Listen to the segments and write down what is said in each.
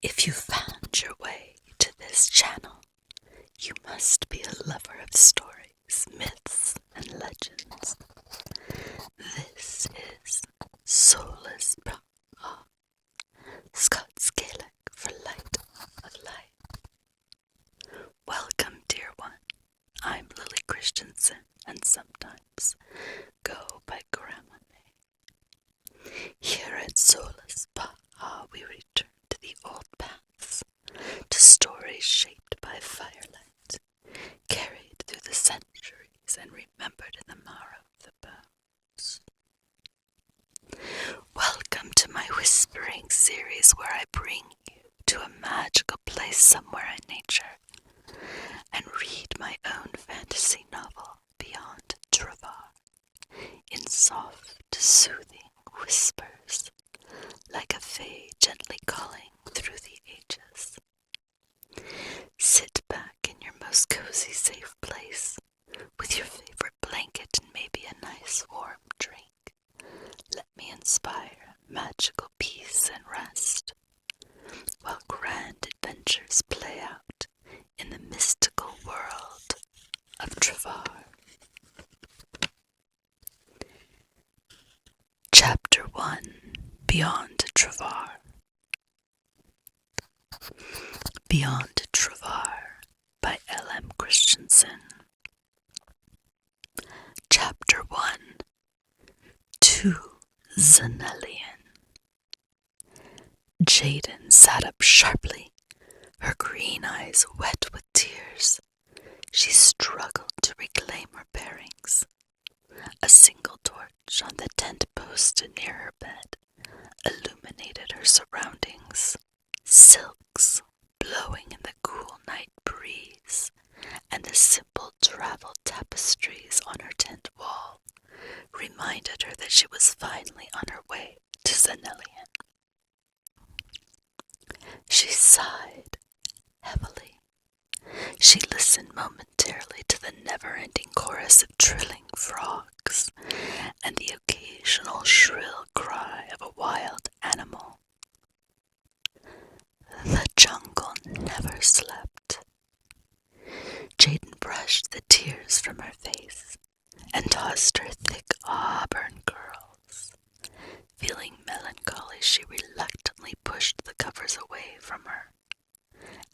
If you found your way to this channel, you must be a lover of stories, myths, and legends. This is Soulless Bra, Scots Gaelic for light of life. Welcome, dear one. I'm Lily Christensen, and sometimes go by Grandma May. Here at Soulless Bra, we return to the old paths, to stories shaped by firelight, carried through the centuries and remembered in the marrow of the bones. Welcome to my whispering series where I bring you to a magical place somewhere in nature and read my own fantasy novel, Beyond Trivar, in soft, soothing whispers, like a fae gently calling through the ages. Sit back in your most cozy, safe place with your favorite blanket and maybe a nice warm drink. Let me inspire magical peace and rest, while grand adventures play out in the mystical world of Trivar. Chapter 1, Beyond Trivar. Beyond Trivar by L.M. Christensen. Chapter 1, To Xannellion. Jaden sat up sharply, her green eyes wet with tears. She struggled to reclaim her bearings. A single torch on the tent post near her bed illuminated her surroundings. Silks blowing in the cool night breeze, and the simple travel tapestries on her tent wall reminded her that she was finally on her way to Xannellion. She sighed heavily. She listened momentarily to the never-ending chorus of trilling frogs and the occasional shrill cry of a wild animal. The jungle never slept. Jaden brushed the tears from her face and tossed her thick auburn curls. Feeling melancholy, she reluctantly pushed the covers away from her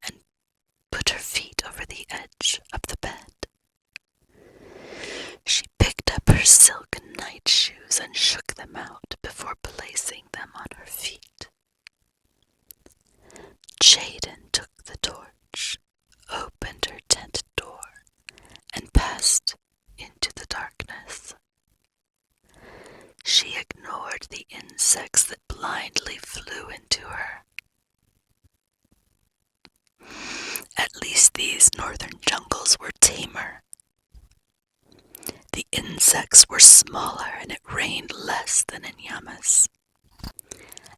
and put her feet over the edge of the bed. She picked up her silk night shoes and shook them out before placing them on her feet. Jaden took the torch, opened her tent door, and passed into the darkness. She ignored the insects that blindly flew into her. At least these northern jungles were tamer. The insects were smaller and it rained less than in Yamas.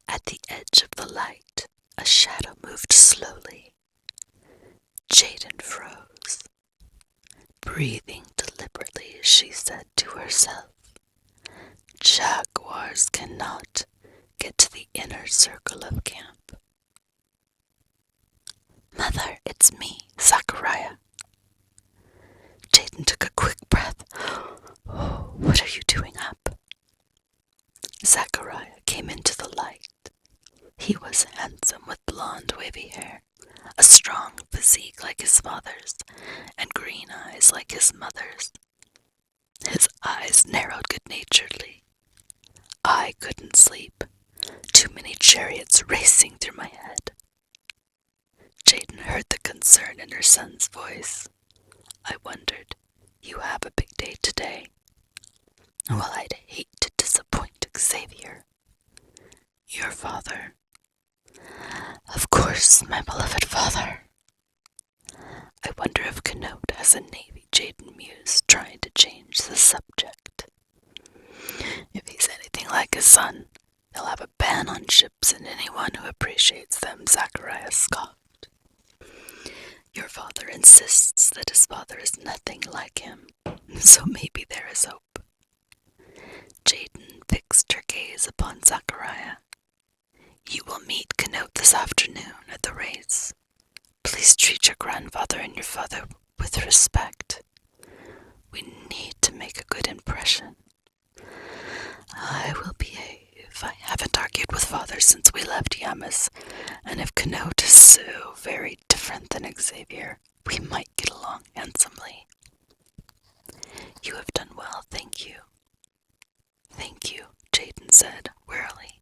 At the edge of the light, a shadow moved slowly. Jaden froze. Breathing deliberately, she said to herself, "Jaguars cannot get to the inner circle of camp." "Mother, it's me, Zachariah." Jaden took a quick breath. "Oh, what are you doing up?" Zachariah came into the light. He was handsome with blonde, wavy hair, a strong physique like his father's, and green eyes like his mother's. His eyes narrowed good-naturedly. I couldn't sleep. Too many chariots racing through my head. Jaden heard the concern in her son's voice. I wondered, "You have a big day today?" "Well, I'd hate to disappoint Xavier." "Your father?" "Of course, my beloved father." "I wonder if Canute has a navy," Jaden mused, trying to change the subject. "If he's anything like his son, he'll have a ban on ships and anyone who appreciates them," Zachariah scoffed. "Your father insists that his father is nothing like him, so maybe there is hope." Jaden fixed her gaze upon Zachariah. "You will meet Canute this afternoon at the treat your grandfather and your father with respect. We need to make a good impression. I will behave. I haven't argued with father since we left Yamas, and if Canute is so very different than Xavier, we might get along handsomely. You have done well, thank you. Thank you, Jaden said wearily.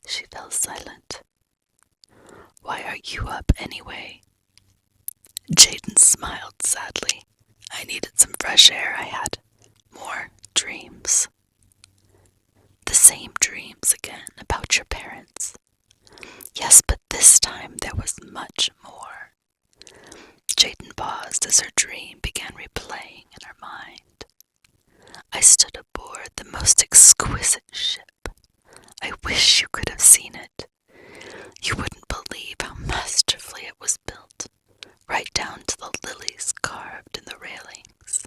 She fell silent. Why are you up anyway? Jaden smiled sadly. I needed some fresh air. I had more dreams. The same dreams again about your parents. Yes, but this time there was much more. Jaden paused as her dream began replaying in her mind. I stood aboard the most exquisite ship. I wish you could have seen it. You wouldn't believe how masterfully it was built, right down to the lilies carved in the railings.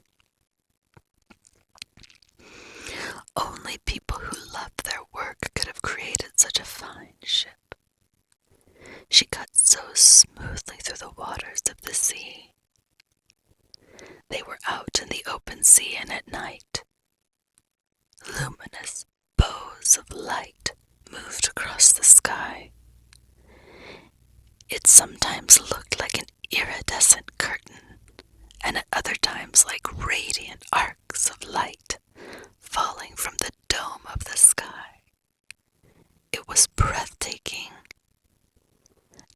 Only people who loved their work could have created such a fine ship. She cut so smoothly through the waters of the sea. They were out in the open sea and at night. Luminous bows of light moved across the sky. It sometimes looked like an iridescent curtain, and at other times like radiant arcs of light falling from the dome of the sky. It was breathtaking.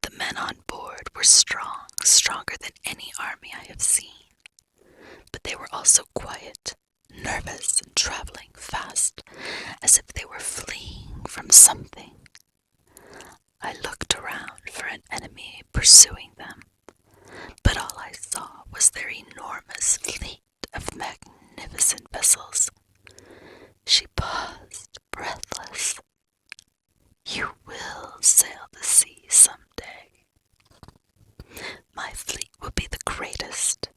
The men on board were strong, stronger than any army I have seen, but they were also quiet, nervous, and traveling fast, as if they were fleeing from something. I looked around for an enemy pursuing them, but all I saw was their enormous fleet of magnificent vessels. She paused, breathless. You will sail the sea someday. My fleet will be the greatest.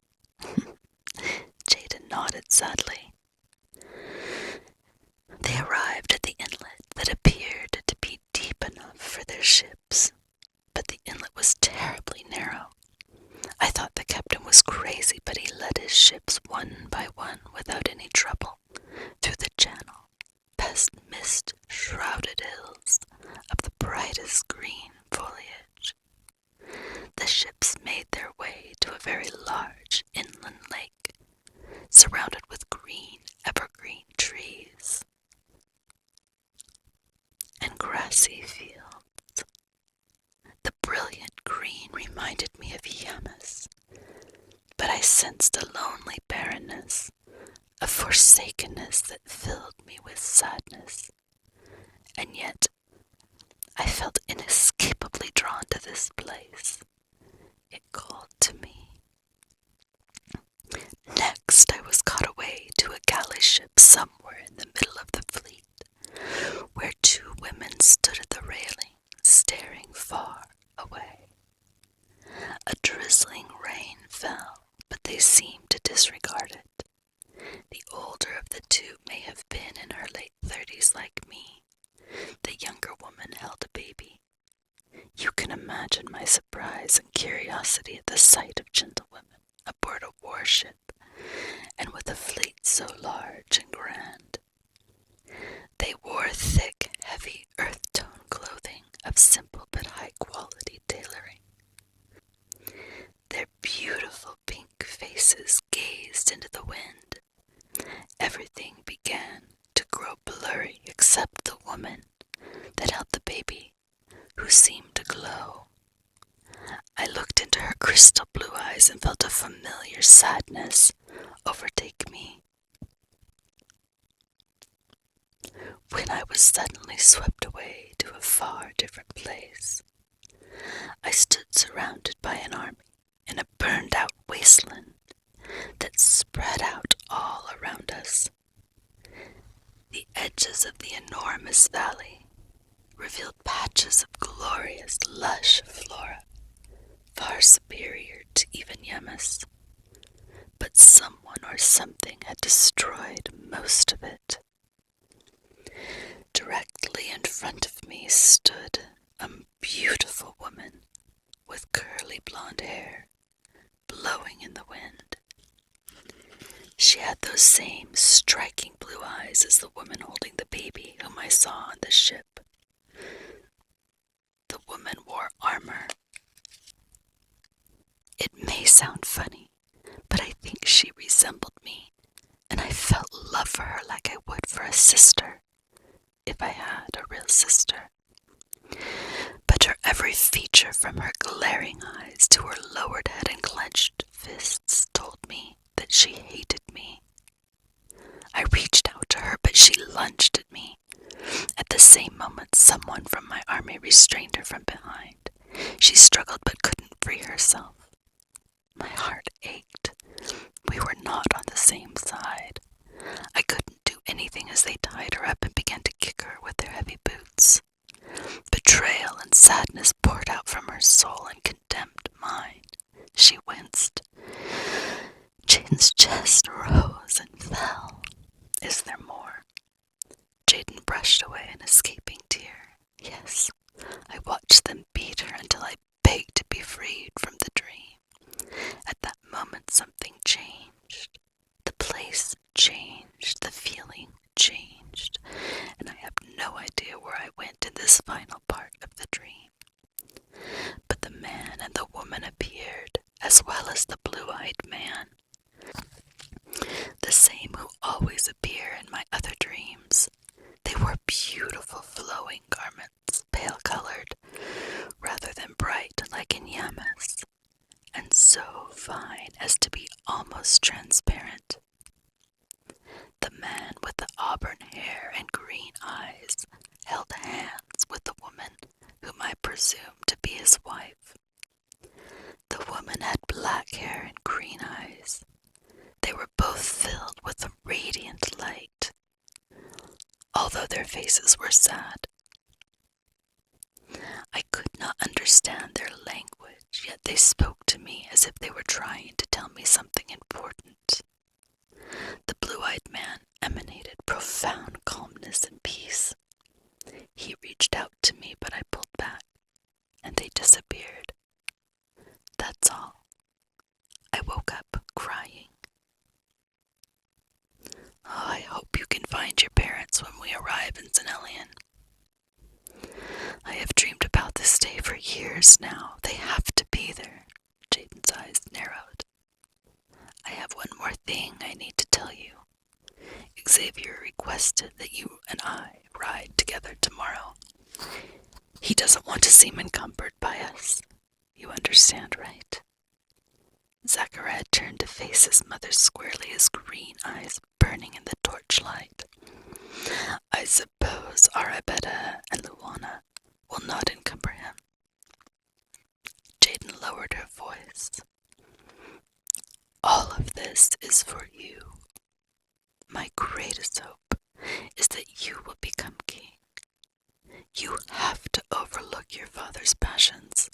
Jaden nodded sadly. They arrived at the inlet that appeared to be deep enough for their ships, but the inlet was terribly narrow. I thought the captain was crazy, but he led his ships one by one without any trouble through the channel, past mist-shrouded hills of the brightest green foliage. The ships made their way to a very large inland lake, surrounded with green evergreen trees and grassy fields. The brilliant green reminded me of Yamas, but I sensed a lonely barrenness, a forsakenness that filled me with sadness. And yet, I felt inescapably drawn to this place. It called to me. Next, I was caught away to a galley ship somewhere in the middle of the fleet, where two women stood at the railing, staring far away. A drizzling rain fell, but they seemed to disregard it. The older of the two may have been in her late 30s like me. The younger woman held a baby. You can imagine my surprise and curiosity at the sight of gentlewomen aboard a warship, and with a fleet so large and grand. They wore thick, heavy earth-tone clothing of simple but high-quality tailoring. Their beautiful pink faces gazed into the wind. Everything began to grow blurry except the woman that held the baby, who seemed to glow. I looked into her crystal blue eyes and felt a familiar sadness overtake me. When I was suddenly swept away to a far different place, I stood surrounded by an army in a burned-out wasteland that spread out all around us. The edges of the enormous valley revealed patches of glorious, lush flora, far superior to even Yamas. But someone or something had destroyed most of it. Directly in front of me stood a beautiful woman with curly blonde hair blowing in the wind. She had those same striking blue eyes as the woman holding the baby whom I saw on the ship. The woman wore armor. It may sound funny, but I think she resembled me, and I felt love for her like I would for a sister, if I had a real sister. But her every feature, from her glaring eyes to her lowered head and clenched fists, told me that she hated me. I reached out to her, but she lunged at me. At the same moment, someone from my army restrained her from behind. She struggled but couldn't free herself. My heart ached. We were not on the same side. I couldn't do anything as they tied her up and began to kick her with their heavy boots. Betrayal and sadness poured out from her soul and condemned mine. She winced. Jaden's chest rose and fell. Is there more? Jaden brushed away an escaping tear. Yes, I watched them beat her until I begged to be freed from the dream. At that moment something changed. The place changed. The feeling changed. And I have no idea where I went in this final part of the dream. But the man and the woman appeared, as well as the blue-eyed man. The same who always appear in my other dreams. They wore beautiful flowing garments, pale-colored, rather than bright like in Yamas, and so fine as to be almost transparent. The man with the auburn hair and green eyes held hands with the woman whom I presumed to be his wife. The woman had black hair and green eyes. They were both filled with a radiant light, although their faces were sad. I could not understand their language, yet they spoke to me as if they were trying to tell me something important. The blue-eyed man emanated profound calmness and peace. He reached out to me, but I pulled back, and they disappeared. That's all. I woke up crying. Oh, I hope you can find your parents when we arrive in Xannellion. I have dreamed about this day for years now. They have to be there. Jaden's eyes narrowed. I have one more thing I need to tell you. Xavier requested that you and I ride together tomorrow. He doesn't want to seem encumbered by us. You understand, right? Zachariah turned to face his mother squarely, his green eyes burning in the torchlight. I suppose Arabetta and Luana will not encumber him. Jaden lowered her voice. All of this is for you. My greatest hope is that you will become king. You have to overlook your father's passions.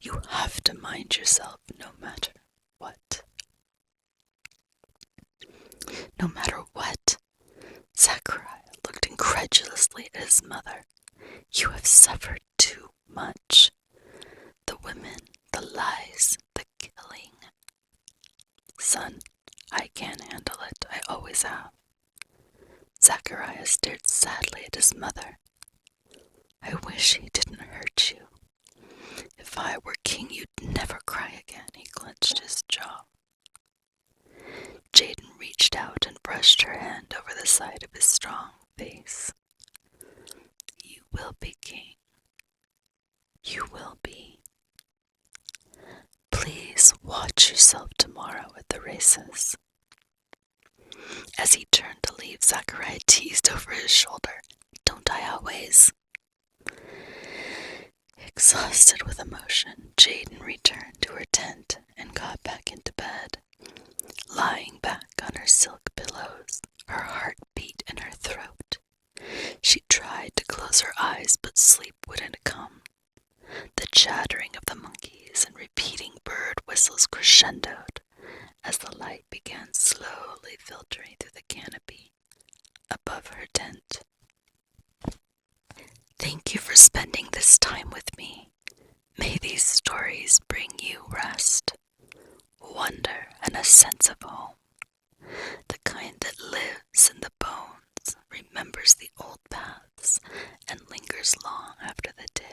You have to mind yourself no matter what. No matter what? Zachariah looked incredulously at his mother. You have suffered too much. The women, the lies, the killing. Son, I can handle it. I always have. Zachariah stared sadly at his mother. I wish he didn't hurt you. If I were king, you'd never cry again. He clenched his jaw. Jaden reached out and brushed her hand over the side of his strong face. You will be king. You will be. Please watch yourself tomorrow at the races. As he turned to leave, Zachariah teased over his shoulder. Don't I always? Exhausted with emotion, Jaden returned to her tent and got back into bed. Lying back on her silk pillows, her heart beat in her throat. She tried to close her eyes, but sleep wouldn't come. The chattering of the monkeys and repeating bird whistles crescendoed as the light began slowly filtering through the canopy above her tent. Thank you for spending this time with me. May these stories bring you rest. wonder and a sense of home. The kind that lives in the bones, remembers the old paths, and lingers long after the day.